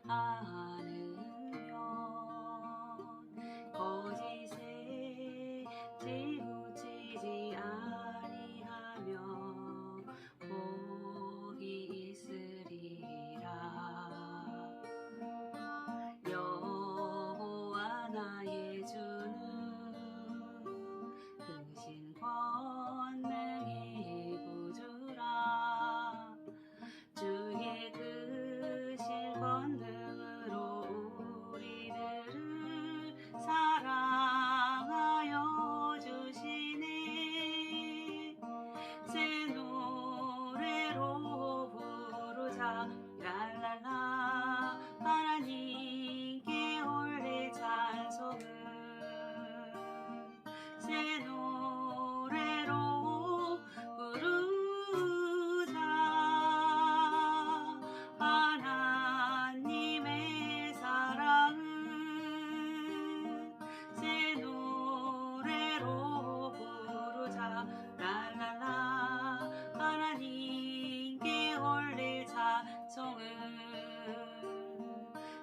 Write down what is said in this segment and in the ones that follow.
않으면 거짓에 치우치지 아니하며 복이 있으리라. 여호와 나의 주는 크신 권능의 구주라. 주의 크신 권능으로 우리들을 사랑하여 주시네. 새 노래로 부르자 랄랄라. 하나님께 올리 찬송을 새 노래로 부르자. 하나님의 사랑은 새 노래로 부르자 랄랄라. 하나님께 올릴 찬송을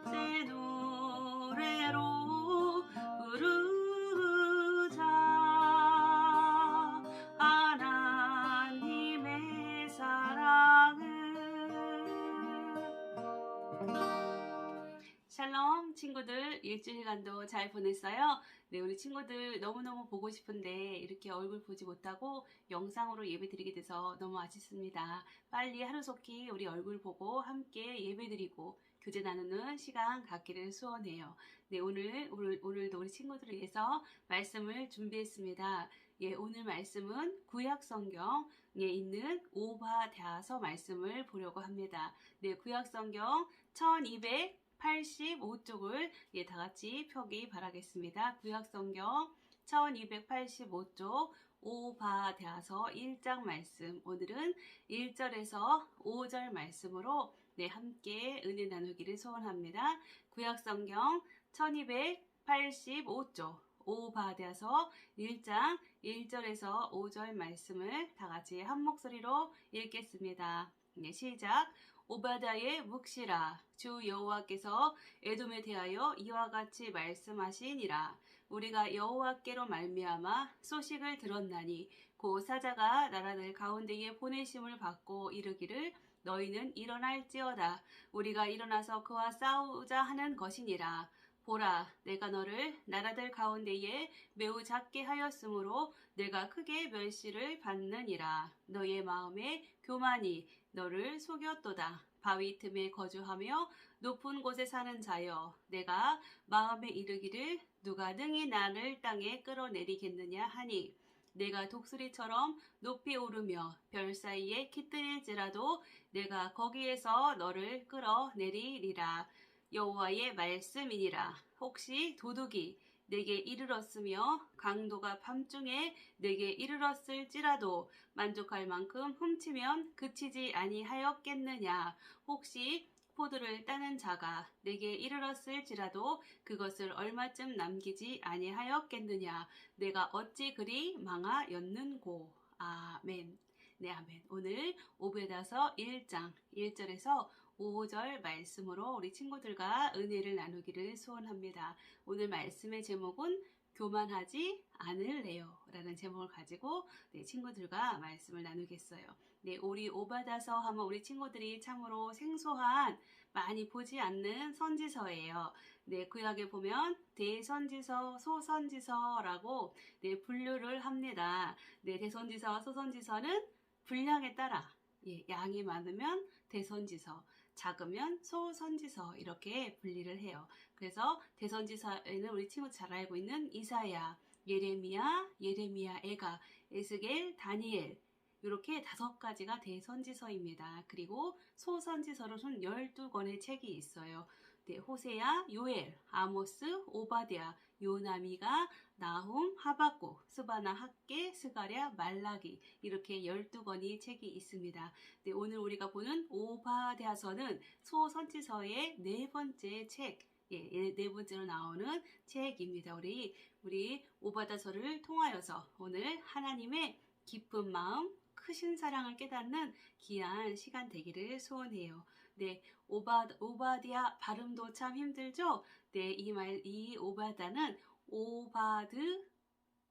새 노래로 부르자. 하나님의 사랑은. 샬롬 친구들, 일주일간도 잘 보냈어요? 네, 우리 친구들 너무너무 보고 싶은데 이렇게 얼굴 보지 못하고 영상으로 예배 드리게 돼서 너무 아쉽습니다. 빨리 하루속히 우리 얼굴 보고 함께 예배 드리고 교제 나누는 시간 갖기를 소원해요. 네, 오늘도 우리 친구들을 위해서 말씀을 준비했습니다. 예, 오늘 말씀은 구약 성경에 있는 오바댜서 말씀을 보려고 합니다. 네, 구약 성경 1285쪽을 다 같이 펴기 바라겠습니다. 구약 성경 1285쪽 오바댜서 1장 말씀, 오늘은 1절에서 5절 말씀으로 함께 은혜 나누기를 소원합니다. 구약 성경 1285쪽 오바댜서 1장 1절에서 5절 말씀을 다 같이 한 목소리로 읽겠습니다. 네, 시작. 오바댜의 묵시라. 주 여호와께서 에돔에 대하여 이와 같이 말씀하시니라. 우리가 여호와께로 말미암아 소식을 들었나니 곧 사자가 나라들 가운데에 보내심을 받고 이르기를 너희는 일어날지어다. 우리가 일어나서 그와 싸우자 하는 것이니라. 보라, 내가 너를 나라들 가운데에 매우 작게 하였으므로 내가 크게 멸시를 받느니라. 너의 마음에 교만이 너를 속였도다. 바위 틈에 거주하며 높은 곳에 사는 자여, 내가 마음에 이르기를 누가 능히 나를 땅에 끌어내리겠느냐 하니 내가 독수리처럼 높이 오르며 별 사이에 깃들일지라도 내가 거기에서 너를 끌어내리리라. 여호와의 말씀이니라. 혹시 도둑이 내게 이르렀으며 강도가 밤중에 내게 이르렀을지라도 만족할 만큼 훔치면 그치지 아니하였겠느냐. 혹시 포도를 따는 자가 내게 이르렀을지라도 그것을 얼마쯤 남기지 아니하였겠느냐. 내가 어찌 그리 망하였는고. 아멘. 네, 아멘. 오늘 오베다서 1장 1절에서 5절 말씀으로 우리 친구들과 은혜를 나누기를 소원합니다. 오늘 말씀의 제목은 교만하지 않을래요 라는 제목을 가지고 친구들과 말씀을 나누겠어요. 네, 우리 오바댜서 하면 우리 친구들이 참으로 생소한, 많이 보지 않는 선지서예요. 네, 구약에 보면 대선지서, 소선지서라고 분류를 합니다. 네, 대선지서와 소선지서는 분량에 따라 양이 많으면 대선지서, 작으면 소선지서 이렇게 분리를 해요. 그래서 대선지서에는 우리 친구 잘 알고 있는 이사야, 예레미야, 에가, 에스겔, 다니엘 이렇게 5가지가 대선지서입니다. 그리고 소선지서로는 12권의 책이 있어요. 네, 호세야, 요엘, 아모스, 오바댜, 요나미가, 나훔, 하박국, 스바나, 학개, 스가랴, 말라기 이렇게 12권의 책이 있습니다. 네, 오늘 우리가 보는 오바댜서는 소선지서의 4번째 책, 네 번째로 나오는 책입니다. 우리 오바댜서를 통하여서 오늘 하나님의 깊은 마음, 크신 사랑을 깨닫는 귀한 시간 되기를 소원해요. 네, 오바디아 발음도 참 힘들죠? 네, 이 오바다는 오바드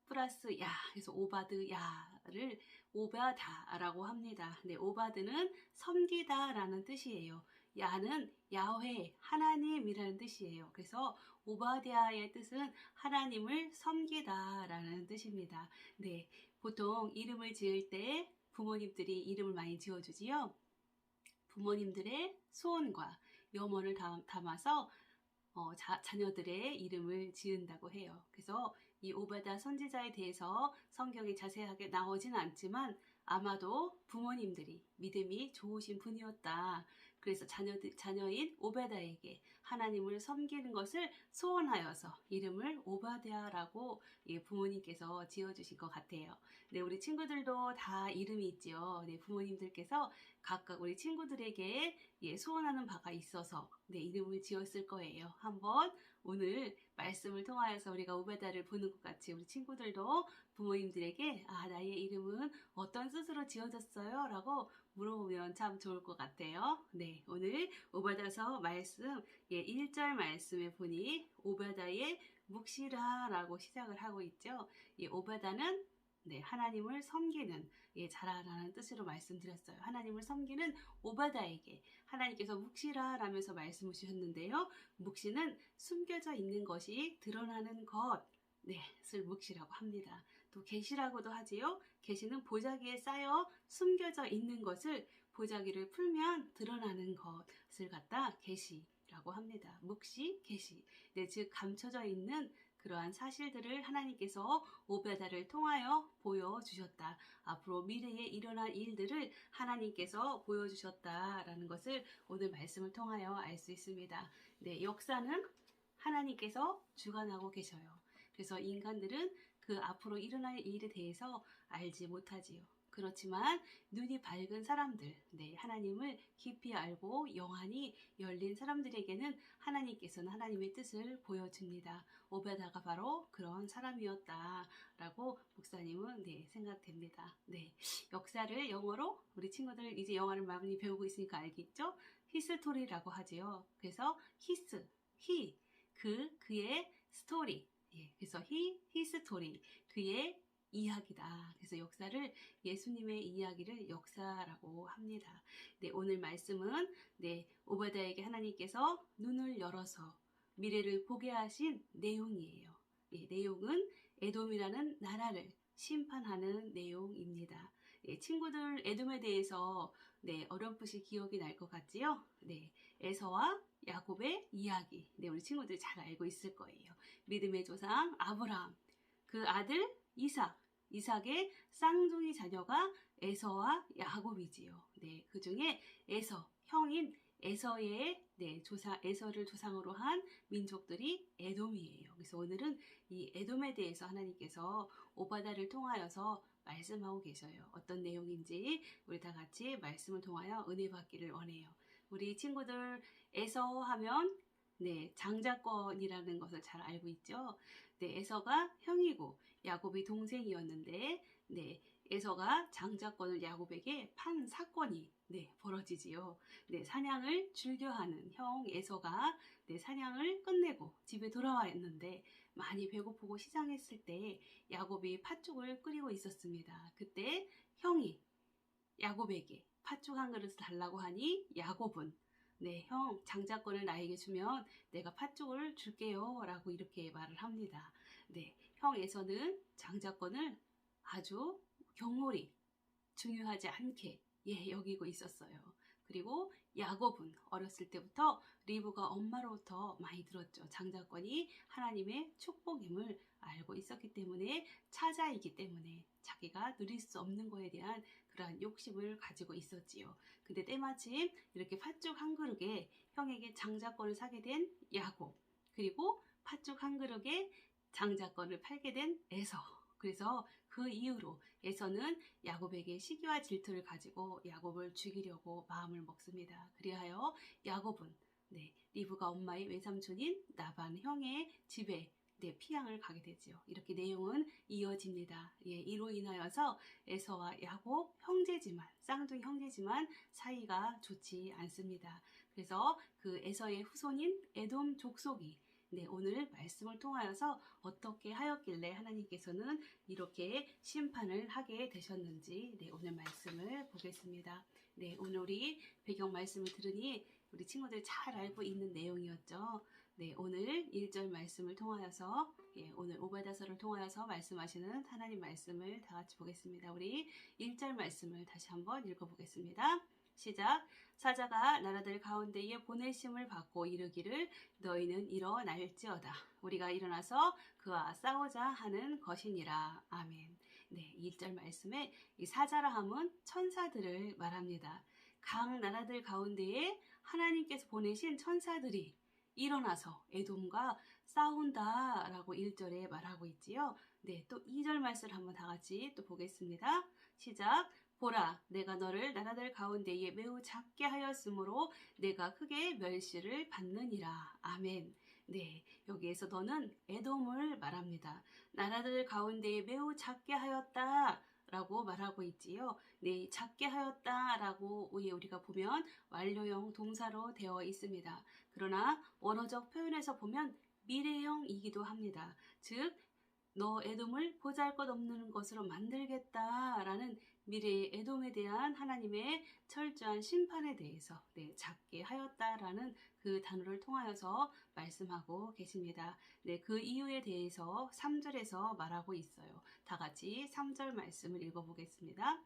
플러스 야, 그래서 오바드 야를 오바다라고 합니다. 네, 오바드는 섬기다라는 뜻이에요. 야는 야훼, 하나님이라는 뜻이에요. 그래서 오바디아의 뜻은 하나님을 섬기다라는 뜻입니다. 네, 보통 이름을 지을 때 부모님들이 이름을 많이 지어주지요. 부모님들의 소원과 염원을 담아서 자녀들의 이름을 지은다고 해요. 그래서 이 오바다 선지자에 대해서 성경에 자세하게 나오진 않지만 아마도 부모님들이 믿음이 좋으신 분이었다. 그래서 자녀인 오바다에게 하나님을 섬기는 것을 소원하여서 이름을 오바댜라고 부모님께서 지어주신 것 같아요. 네, 우리 친구들도 다 이름이 있지요. 네, 부모님들께서 각각 우리 친구들에게 소원하는 바가 있어서 이름을 지었을 거예요. 한번 오늘 말씀을 통하여서 우리가 오베다를 보는 것 같이 우리 친구들도 부모님들에게 나의 이름은 어떤 뜻으로 지어졌어요? 라고 물어보면 참 좋을 것 같아요. 네, 오늘 오베다서 말씀 1절 말씀에 보니 오베다의 묵시라라고 시작을 하고 있죠. 이 오베다는 하나님을 섬기는 자라라는 뜻으로 말씀드렸어요. 하나님을 섬기는 오바다에게 하나님께서 묵시라라면서 말씀을 주셨는데요. 묵시는 숨겨져 있는 것이 드러나는 것을 묵시라고 합니다. 또 계시라고도 하지요. 계시는 보자기에 쌓여 숨겨져 있는 것을 보자기를 풀면 드러나는 것을 갖다 계시라고 합니다. 묵시, 계시. 즉 감춰져 있는 그러한 사실들을 하나님께서 오베다를 통하여 보여주셨다. 앞으로 미래에 일어날 일들을 하나님께서 보여주셨다라는 것을 오늘 말씀을 통하여 알 수 있습니다. 네, 역사는 하나님께서 주관하고 계셔요. 그래서 인간들은 그 앞으로 일어날 일에 대해서 알지 못하지요. 그렇지만 눈이 밝은 사람들, 하나님을 깊이 알고 영안이 열린 사람들에게는 하나님께서는 하나님의 뜻을 보여줍니다. 오베다가 바로 그런 사람이었다라고 목사님은 생각됩니다. 역사를 영어로 우리 친구들 이제 영어를 많이 배우고 있으니까 알겠죠? 히스토리라고 하지요. 그래서 그의 스토리. 그래서 히스토리, 그의 이야기다. 그래서 역사를 예수님의 이야기를 역사라고 합니다. 오늘 말씀은 오바다에게 하나님께서 눈을 열어서 미래를 보게 하신 내용이에요. 내용은 에돔이라는 나라를 심판하는 내용입니다. 친구들 에돔에 대해서 어렴풋이 기억이 날 것 같지요? 에서와 야곱의 이야기. 우리 친구들 잘 알고 있을 거예요. 믿음의 조상 아브라함, 그 아들 이삭의 쌍둥이 자녀가 에서와 야곱이지요. 그 중에 형인 에서의 에서를 조상으로 한 민족들이 에돔이에요. 그래서 오늘은 이 에돔에 대해서 하나님께서 오바다를 통하여서 말씀하고 계셔요. 어떤 내용인지 우리 다 같이 말씀을 통하여 은혜 받기를 원해요. 우리 친구들 에서 하면 장자권이라는 것을 잘 알고 있죠. 에서가 형이고 야곱이 동생이었는데 에서가 장자권을 야곱에게 판 사건이 벌어지지요. 사냥을 즐겨하는 형 에서가 사냥을 끝내고 집에 돌아왔는데 많이 배고프고 시장했을 때 야곱이 팥죽을 끓이고 있었습니다. 그때 형이 야곱에게 팥죽 한 그릇을 달라고 하니 야곱은 형 장자권을 나에게 주면 내가 팥죽을 줄게요 라고 이렇게 말을 합니다. 형 에서는 장자권을 아주 경홀히 중요하지 않게 여기고 있었어요. 그리고 야곱은 어렸을 때부터 리브가 엄마로부터 많이 들었죠. 장자권이 하나님의 축복임을 알고 있었기 때문에 차자이기 때문에 자기가 누릴 수 없는 것에 대한 그러한 욕심을 가지고 있었지요. 근데 때마침 이렇게 팥죽 한 그릇에 형에게 장자권을 사게 된 야곱, 그리고 팥죽 한 그릇에 장자권을 팔게 된 에서. 그래서 그 이후로 에서는 야곱에게 시기와 질투를 가지고 야곱을 죽이려고 마음을 먹습니다. 그리하여 야곱은 리브가 엄마의 외삼촌인 나반 형의 집에 피양을 가게 되지요. 이렇게 내용은 이어집니다. 이로 인하여서 에서와 야곱 형제지만 쌍둥이 형제지만 사이가 좋지 않습니다. 그래서 그 에서의 후손인 에돔 족속이 오늘 말씀을 통하여서 어떻게 하였길래 하나님께서는 이렇게 심판을 하게 되셨는지 오늘 말씀을 보겠습니다. 오늘 우리 배경 말씀을 들으니 우리 친구들 잘 알고 있는 내용이었죠. 오늘 1절 말씀을 통하여서 오늘 오바다서를 통하여서 말씀하시는 하나님 말씀을 다 같이 보겠습니다. 우리 1절 말씀을 다시 한번 읽어보겠습니다. 시작. 사자가 나라들 가운데에 보내심을 받고 이르기를 너희는 일어날지어다. 우리가 일어나서 그와 싸우자 하는 것이니라. 아멘. 1절 말씀에 이 사자라 함은 천사들을 말합니다. 각 나라들 가운데에 하나님께서 보내신 천사들이 일어나서 에돔과 싸운다라고 1절에 말하고 있지요. 또 2절 말씀을 한번 다 같이 또 보겠습니다. 시작. 보라, 내가 너를 나라들 가운데에 매우 작게 하였으므로 내가 크게 멸시를 받느니라. 아멘. 여기에서 너는 에돔을 말합니다. 나라들 가운데에 매우 작게 하였다 라고 말하고 있지요. 작게 하였다 라고 우리가 보면 완료형 동사로 되어 있습니다. 그러나 원어적 표현에서 보면 미래형이기도 합니다. 즉, 너 에돔을 보잘것없는 것으로 만들겠다라는 미래의 에돔에 대한 하나님의 철저한 심판에 대해서 작게 하였다라는 그 단어를 통하여서 말씀하고 계십니다. 그 이유에 대해서 3절에서 말하고 있어요. 다 같이 3절 말씀을 읽어보겠습니다.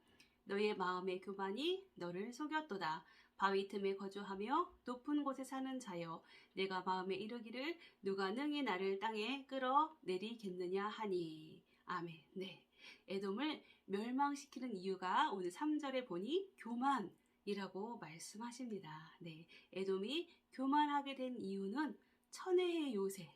너의 마음의 교만이 너를 속였도다. 바위 틈에 거주하며 높은 곳에 사는 자여, 내가 마음에 이르기를 누가 능히 나를 땅에 끌어내리겠느냐 하니. 아멘. 에돔을 멸망시키는 이유가 오늘 3절에 보니 교만이라고 말씀하십니다. 에돔이 교만하게 된 이유는 천혜의 요새,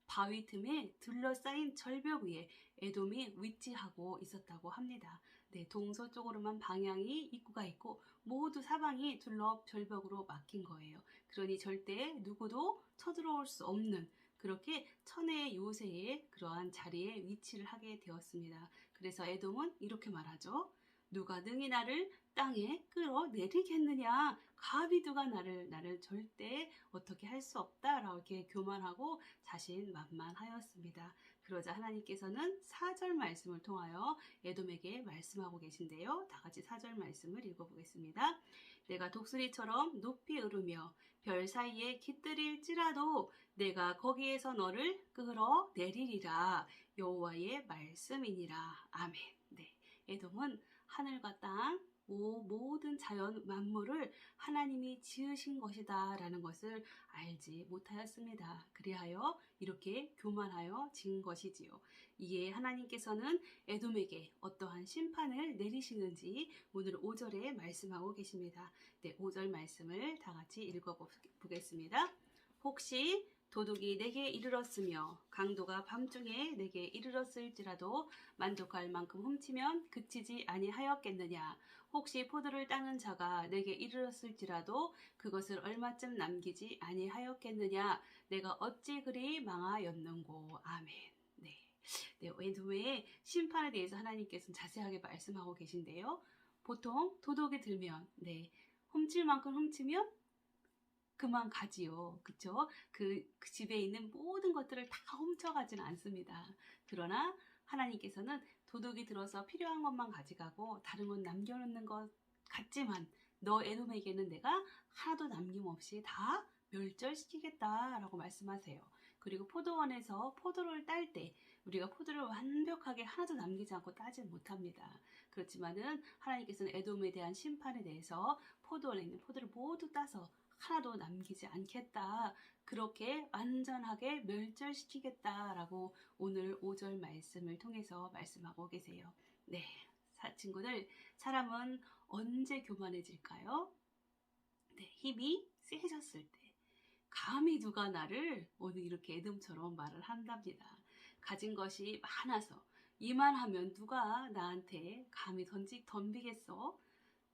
바위 틈에 둘러싸인 절벽 위에 에돔이 위치하고 있었다고 합니다. 동서쪽으로만 방향이 입구가 있고 모두 사방이 둘러 절벽으로 막힌 거예요. 그러니 절대 누구도 쳐들어올 수 없는 그렇게 천혜의 요새의 그러한 자리에 위치를 하게 되었습니다. 그래서 에돔은 이렇게 말하죠. 누가 능히 나를 땅에 끌어내리겠느냐. 감히 누가 나를 절대 어떻게 할 수 없다라고 이렇게 교만하고 자신만만하였습니다. 그러자 하나님께서는 4절 말씀을 통하여 에돔에게 말씀하고 계신데요. 다 같이 4절 말씀을 읽어보겠습니다. 내가 독수리처럼 높이 오르며 별 사이에 깃들일지라도 내가 거기에서 너를 끌어내리리라. 여호와의 말씀이니라. 아멘. 에돔은 하늘과 땅, 모든 자연 만물을 하나님이 지으신 것이다 라는 것을 알지 못하였습니다. 그리하여 이렇게 교만하여 진 것이지요. 이에 하나님께서는 에돔에게 어떠한 심판을 내리시는지 오늘 5절에 말씀하고 계십니다. 5절 말씀을 다 같이 읽어보겠습니다. 혹시 도둑이 내게 이르렀으며 강도가 밤중에 내게 이르렀을지라도 만족할 만큼 훔치면 그치지 아니하였겠느냐. 혹시 포도를 따는 자가 내게 이르렀을지라도 그것을 얼마쯤 남기지 아니하였겠느냐. 내가 어찌 그리 망하였는고. 아멘. 에돔의 심판에 대해서 하나님께서는 자세하게 말씀하고 계신데요. 보통 도둑이 들면 훔칠 만큼 훔치면 그만 가지요. 그쵸? 그 집에 있는 모든 것들을 다 훔쳐가지는 않습니다. 그러나 하나님께서는 도둑이 들어서 필요한 것만 가져가고 다른 건 남겨놓는 것 같지만 너 에돔에게는 내가 하나도 남김없이 다 멸절시키겠다라고 말씀하세요. 그리고 포도원에서 포도를 딸 때 우리가 포도를 완벽하게 하나도 남기지 않고 따지 못합니다. 그렇지만은 하나님께서는 에돔에 대한 심판에 대해서 포도원에 있는 포도를 모두 따서 하나도 남기지 않겠다. 그렇게 완전하게 멸절시키겠다라고 오늘 5절 말씀을 통해서 말씀하고 계세요. 친구들, 사람은 언제 교만해질까요? 힘이 세졌을 때. 감히 누가 나를 오늘 이렇게 에돔처럼 말을 한답니다. 가진 것이 많아서 이만하면 누가 나한테 감히 덤비겠어?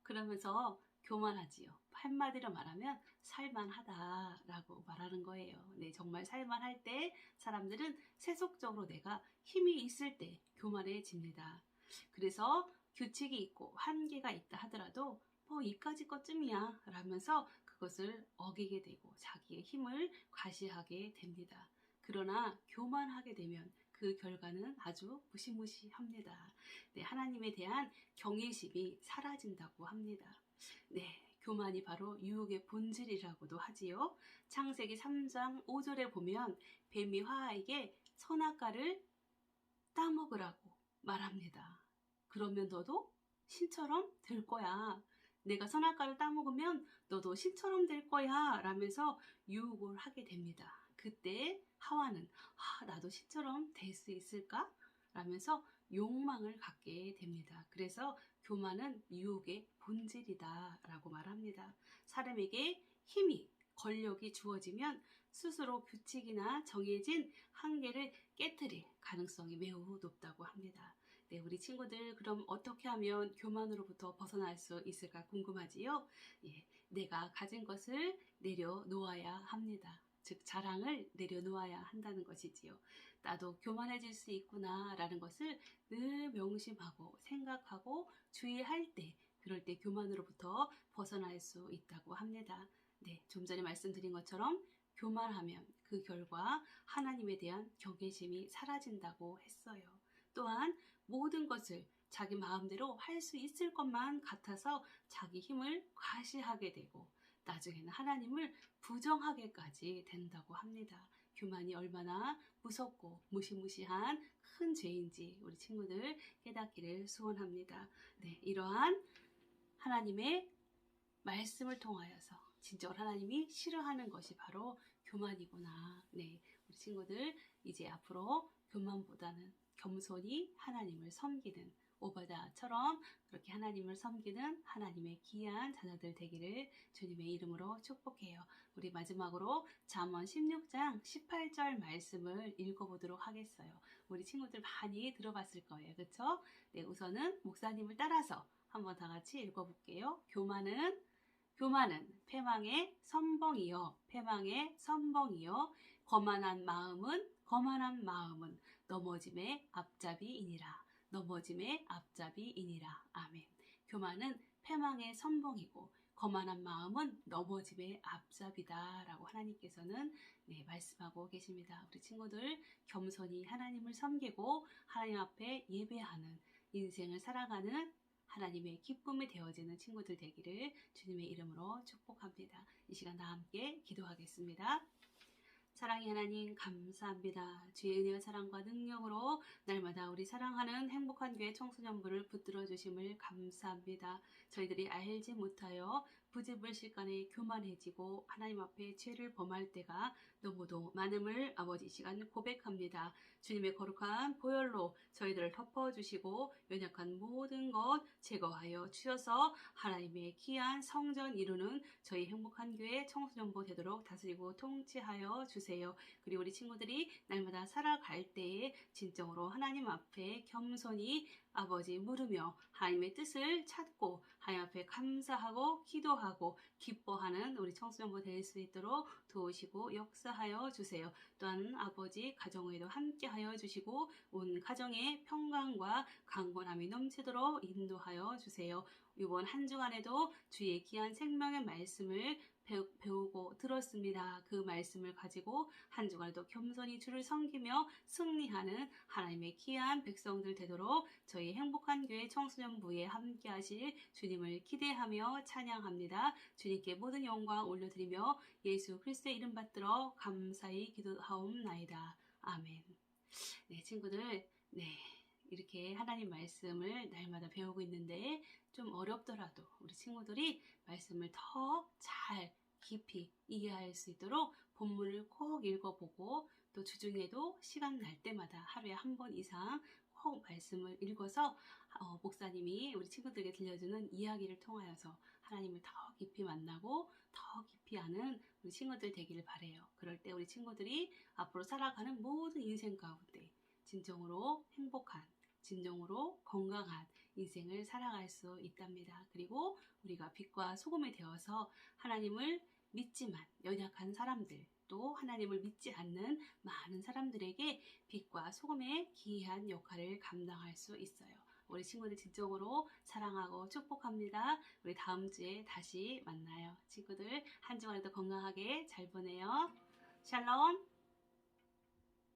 그러면서 교만하지요. 한마디로 말하면 살만하다라고 말하는 거예요. 정말 살만할 때 사람들은 세속적으로 내가 힘이 있을 때 교만해집니다. 그래서 규칙이 있고 한계가 있다 하더라도 이까지 것쯤이야 라면서 그것을 어기게 되고 자기의 힘을 과시하게 됩니다. 그러나 교만하게 되면 그 결과는 아주 무시무시합니다. 네, 하나님에 대한 경외심이 사라진다고 합니다. 네, 교만이 바로 유혹의 본질이라고도 하지요. 창세기 3장 5절에 보면 뱀이 하와에게 선악과를 따먹으라고 말합니다. 그러면 너도 신처럼 될 거야. 내가 선악과를 따먹으면 너도 신처럼 될 거야. 라면서 유혹을 하게 됩니다. 그때 하와는 나도 신처럼 될 수 있을까? 라면서 욕망을 갖게 됩니다. 그래서 교만은 유혹의 본질이다 라고 말합니다. 사람에게 힘이 권력이 주어지면 스스로 규칙이나 정해진 한계를 깨트릴 가능성이 매우 높다고 합니다. 네, 우리 친구들 그럼 어떻게 하면 교만으로부터 벗어날 수 있을까 궁금하지요? 예, 내가 가진 것을 내려놓아야 합니다. 즉 자랑을 내려놓아야 한다는 것이지요. 나도 교만해질 수 있구나 라는 것을 늘 명심하고 생각하고 주의할 때 그럴 때 교만으로부터 벗어날 수 있다고 합니다. 네, 좀 전에 말씀드린 것처럼 교만하면 그 결과 하나님에 대한 경외심이 사라진다고 했어요. 또한 모든 것을 자기 마음대로 할 수 있을 것만 같아서 자기 힘을 과시하게 되고 나중에는 하나님을 부정하게까지 된다고 합니다. 교만이 얼마나 무섭고 무시무시한 큰 죄인지 우리 친구들 깨닫기를 소원합니다. 네, 이러한 하나님의 말씀을 통하여서 진정으로 하나님이 싫어하는 것이 바로 교만이구나. 네, 우리 친구들 이제 앞으로 교만보다는 겸손히 하나님을 섬기는 오바다처럼 그렇게 하나님을 섬기는 하나님의 귀한 자녀들 되기를 주님의 이름으로 축복해요. 우리 마지막으로 잠언 16장 18절 말씀을 읽어보도록 하겠어요. 우리 친구들 많이 들어봤을 거예요. 그렇죠? 네, 우선은 목사님을 따라서 한번 다 같이 읽어볼게요. 교만은 패망의 선봉이요 패망의 선봉이요 거만한 마음은 넘어짐의 앞잡이이니라. 넘어짐의 앞잡이이니라. 아멘. 교만은 패망의 선봉이고 거만한 마음은 넘어짐의 앞잡이다 라고 하나님께서는 네, 말씀하고 계십니다. 우리 친구들 겸손히 하나님을 섬기고 하나님 앞에 예배하는 인생을 살아가는 하나님의 기쁨이 되어지는 친구들 되기를 주님의 이름으로 축복합니다. 이 시간 다 함께 기도하겠습니다. 사랑의 하나님 감사합니다. 주의 은혜와 사랑과 능력으로 날마다 우리 사랑하는 행복한 교회 청소년부를 붙들어 주심을 감사합니다. 저희들이 알지 못하여 부지불식간에 교만해지고 하나님 앞에 죄를 범할 때가 너무도 많음을 아버지 시간 고백합니다. 주님의 거룩한 보혈로 저희들을 덮어주시고 연약한 모든 것 제거하여 주셔서 하나님의 귀한 성전 이루는 저희 행복한 교회 청소년부 되도록 다스리고 통치하여 주세요. 그리고 우리 친구들이 날마다 살아갈 때에 진정으로 하나님 앞에 겸손히 아버지 물으며 하나님의 뜻을 찾고 하나님 앞에 감사하고 기도하고 기뻐하는 우리 청소년부 될 수 있도록 도우시고 역사하여 주세요. 또한 아버지 가정에도 함께하여 주시고 온 가정의 평강과 강건함이 넘치도록 인도하여 주세요. 이번 한 주간에도 주의 귀한 생명의 말씀을 배우고 들었습니다. 그 말씀을 가지고 한 주간에도 겸손히 주를 섬기며 승리하는 하나님의 귀한 백성들 되도록 저희 행복한 교회 청소년부에 함께 하실 주님을 기대하며 찬양합니다. 주님께 모든 영광 올려드리며 예수 그리스도의 이름 받들어 감사히 기도하옵나이다. 아멘. 네, 친구들, 네. 이렇게 하나님 말씀을 날마다 배우고 있는데 좀 어렵더라도 우리 친구들이 말씀을 더 잘 깊이 이해할 수 있도록 본문을 꼭 읽어보고 또 주중에도 시간 날 때마다 하루에 한 번 이상 꼭 말씀을 읽어서 목사님이 우리 친구들에게 들려주는 이야기를 통하여서 하나님을 더 깊이 만나고 더 깊이 아는 우리 친구들 되기를 바라요. 그럴 때 우리 친구들이 앞으로 살아가는 모든 인생 가운데 진정으로 행복한 진정으로 건강한 인생을 살아갈 수 있답니다. 그리고 우리가 빛과 소금이 되어서 하나님을 믿지만 연약한 사람들 또 하나님을 믿지 않는 많은 사람들에게 빛과 소금의 기이한 역할을 감당할 수 있어요. 우리 친구들 진정으로 사랑하고 축복합니다. 우리 다음 주에 다시 만나요. 친구들 한 주간에도 건강하게 잘 보내요. 샬롬.